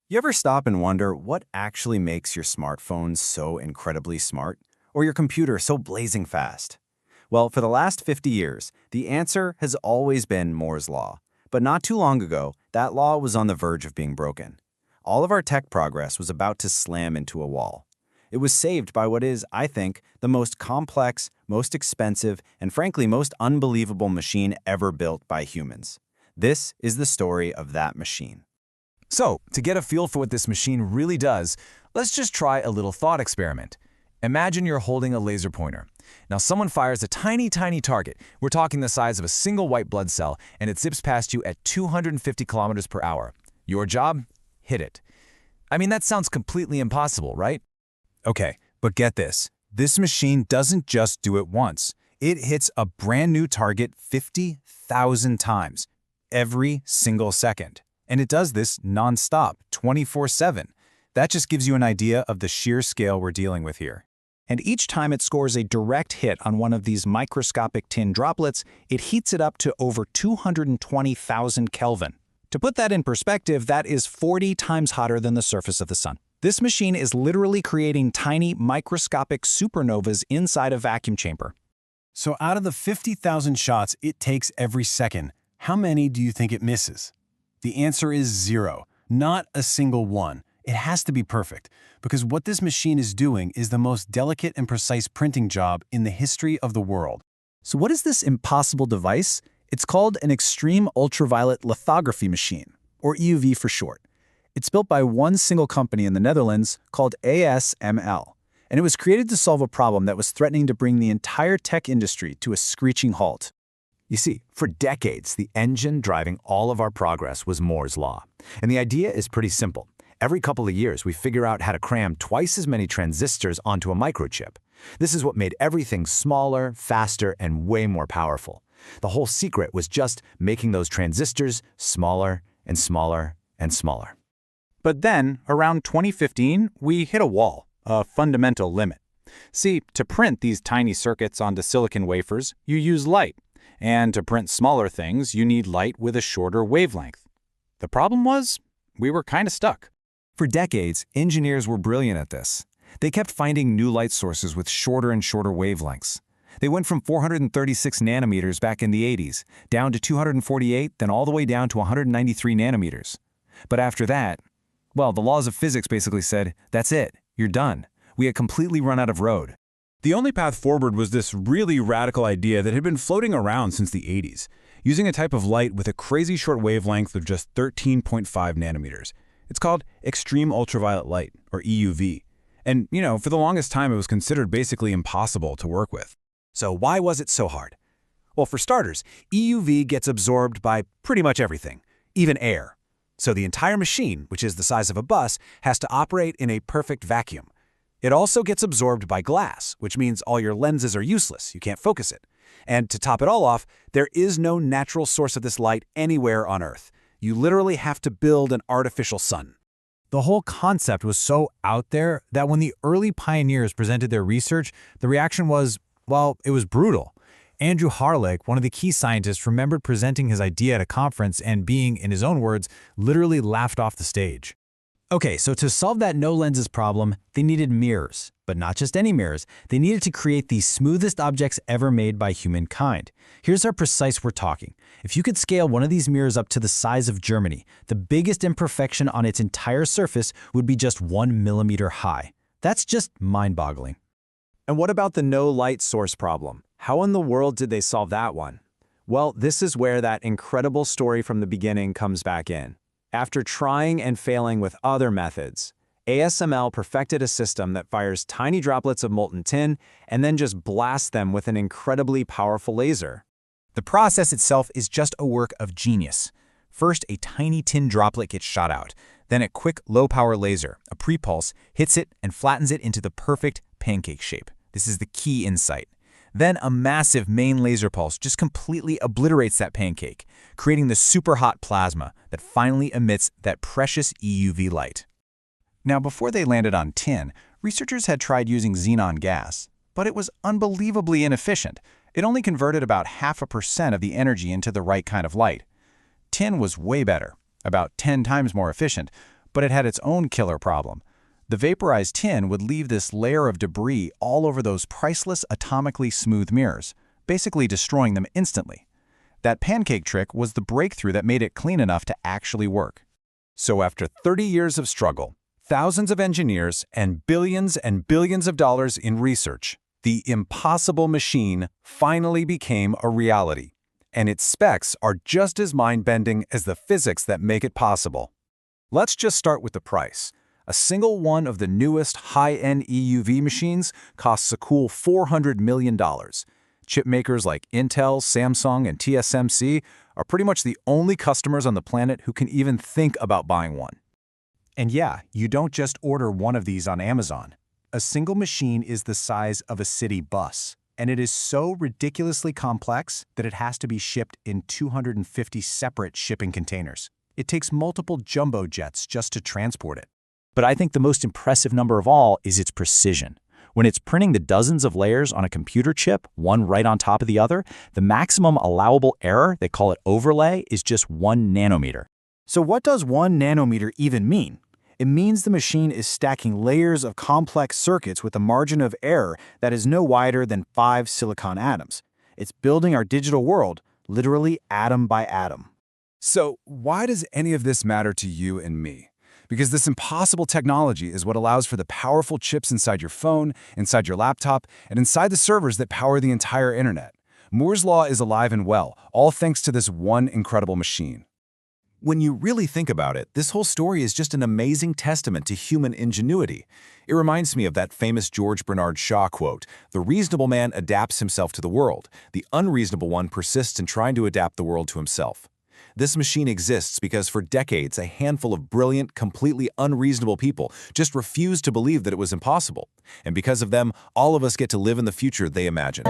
You ever stop and wonder what actually makes your smartphone so incredibly smart? Or your computer so blazing fast? Well, for the last 50 years, the answer has always been Moore's Law. But not too long ago, that law was on the verge of being broken. All of our tech progress was about to slam into a wall. It was saved by what is, I think, the most complex, most expensive, and frankly most unbelievable machine ever built by humans. This is the story of that machine. So, to get a feel for what this machine really does, let's just try a little thought experiment. Imagine you're holding a laser pointer. Now someone fires a tiny target. We're talking the size of a single white blood cell, and it zips past you at 250 kilometers per hour. Your job? Hit it. I mean, that sounds completely impossible, right? Okay, but get this. This machine doesn't just do it once. It hits a brand new target 50,000 times, every single second. And it does this non-stop, 24/7. That just gives you an idea of the sheer scale we're dealing with here. And each time it scores a direct hit on one of these microscopic tin droplets, it heats it up to over 220,000 Kelvin. To put that in perspective, that is 40 times hotter than the surface of the sun. This machine is literally creating tiny microscopic supernovas inside a vacuum chamber. So out of the 50,000 shots it takes every second, how many do you think it misses? The answer is 0, not a single one. It has to be perfect, because what this machine is doing is the most delicate and precise printing job in the history of the world. So what is this impossible device? It's called an extreme ultraviolet lithography machine, or EUV for short. It's built by one single company in the Netherlands called ASML, and it was created to solve a problem that was threatening to bring the entire tech industry to a screeching halt. You see, for decades, the engine driving all of our progress was Moore's Law. And the idea is pretty simple. Every couple of years, we figure out how to cram twice as many transistors onto a microchip. This is what made everything smaller, faster, and way more powerful. The whole secret was just making those transistors smaller and smaller and smaller. But then, around 2015, we hit a wall, a fundamental limit. See, to print these tiny circuits onto silicon wafers, you use light. And to print smaller things, you need light with a shorter wavelength. The problem was, we were kind of stuck. For decades, engineers were brilliant at this. They kept finding new light sources with shorter and shorter wavelengths. They went from 436 nanometers back in the 80s, down to 248, then all the way down to 193 nanometers. But after that, well, the laws of physics basically said, that's it, you're done. We had completely run out of road. The only path forward was this really radical idea that had been floating around since the 80s, using a type of light with a crazy short wavelength of just 13.5 nanometers. It's called extreme ultraviolet light, or EUV. And, for the longest time it was considered basically impossible to work with. So why was it so hard? Well, for starters, EUV gets absorbed by pretty much everything, even air. So the entire machine, which is the size of a bus, has to operate in a perfect vacuum. It also gets absorbed by glass, which means all your lenses are useless, you can't focus it. And to top it all off, there is no natural source of this light anywhere on Earth. You literally have to build an artificial sun. The whole concept was so out there that when the early pioneers presented their research, the reaction was, well, it was brutal. Andrew Harlech, one of the key scientists, remembered presenting his idea at a conference and being, in his own words, literally laughed off the stage. Okay, so to solve that no lenses problem, they needed mirrors. But not just any mirrors. They needed to create the smoothest objects ever made by humankind. Here's how precise we're talking. If you could scale one of these mirrors up to the size of Germany, the biggest imperfection on its entire surface would be just 1 millimeter high. That's just mind-boggling. And what about the no light source problem? How in the world did they solve that one? Well, this is where that incredible story from the beginning comes back in. After trying and failing with other methods, ASML perfected a system that fires tiny droplets of molten tin and then just blasts them with an incredibly powerful laser. The process itself is just a work of genius. First, a tiny tin droplet gets shot out. Then a quick low-power laser, a pre-pulse, hits it and flattens it into the perfect pancake shape. This is the key insight. Then a massive main laser pulse just completely obliterates that pancake, creating the super hot plasma that finally emits that precious EUV light. Now, before they landed on tin, researchers had tried using xenon gas, but it was unbelievably inefficient. It only converted about 0.5% of the energy into the right kind of light. Tin was way better, about 10 times more efficient, But it had its own killer problem. The vaporized tin would leave this layer of debris all over those priceless atomically smooth mirrors, basically destroying them instantly. That pancake trick was the breakthrough that made it clean enough to actually work. So after 30 years of struggle, thousands of engineers, and billions of dollars in research, the impossible machine finally became a reality. And its specs are just as mind-bending as the physics that make it possible. Let's just start with the price. A single one of the newest high-end EUV machines costs a cool $400 million. Chip makers like Intel, Samsung, and TSMC are pretty much the only customers on the planet who can even think about buying one. And yeah, you don't just order one of these on Amazon. A single machine is the size of a city bus, and it is so ridiculously complex that it has to be shipped in 250 separate shipping containers. It takes multiple jumbo jets just to transport it. But I think the most impressive number of all is its precision. When it's printing the dozens of layers on a computer chip, one right on top of the other, the maximum allowable error, they call it overlay, is just 1 nanometer. So what does 1 nanometer even mean? It means the machine is stacking layers of complex circuits with a margin of error that is no wider than 5 silicon atoms. It's building our digital world, literally atom by atom. So why does any of this matter to you and me? Because this impossible technology is what allows for the powerful chips inside your phone, inside your laptop, and inside the servers that power the entire internet. Moore's Law is alive and well, all thanks to this one incredible machine. When you really think about it, this whole story is just an amazing testament to human ingenuity. It reminds me of that famous George Bernard Shaw quote, "The reasonable man adapts himself to the world. The unreasonable one persists in trying to adapt the world to himself." This machine exists because for decades, a handful of brilliant, completely unreasonable people just refused to believe that it was impossible. And because of them, all of us get to live in the future they imagined.